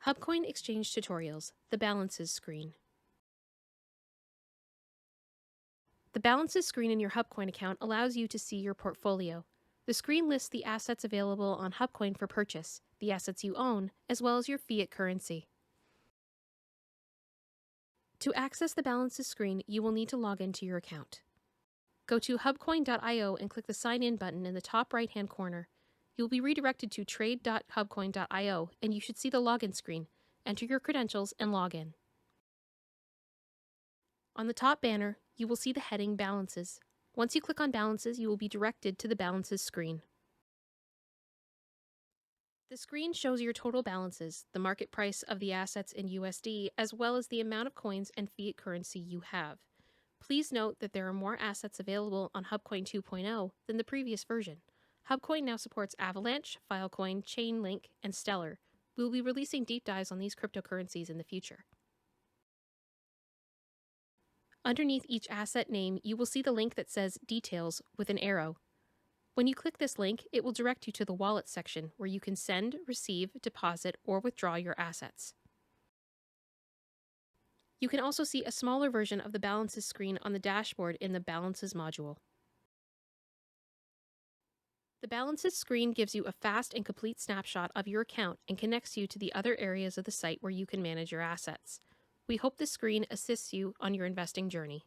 HubKoin Exchange Tutorials, the Balances screen. The Balances screen in your HubKoin account allows you to see your portfolio. The screen lists the assets available on HubKoin for purchase, the assets you own, as well as your fiat currency. To access the Balances screen, you will need to log into your account. Go to hubcoin.io and click the Sign In button in the top right-hand corner. You will be redirected to trade.hubcoin.io and you should see the login screen. Enter your credentials and log in. On the top banner, you will see the heading Balances. Once you click on Balances, you will be directed to the Balances screen. The screen shows your total balances, the market price of the assets in USD, as well as the amount of coins and fiat currency you have. Please note that there are more assets available on HubKoin 2.0 than the previous version. HubKoin now supports Avalanche, Filecoin, Chainlink, and Stellar. We will be releasing deep dives on these cryptocurrencies in the future. Underneath each asset name, you will see the link that says Details with an arrow. When you click this link, it will direct you to the Wallet section where you can send, receive, deposit, or withdraw your assets. You can also see a smaller version of the Balances screen on the dashboard in the Balances module. The Balances screen gives you a fast and complete snapshot of your account and connects you to the other areas of the site where you can manage your assets. We hope this screen assists you on your investing journey.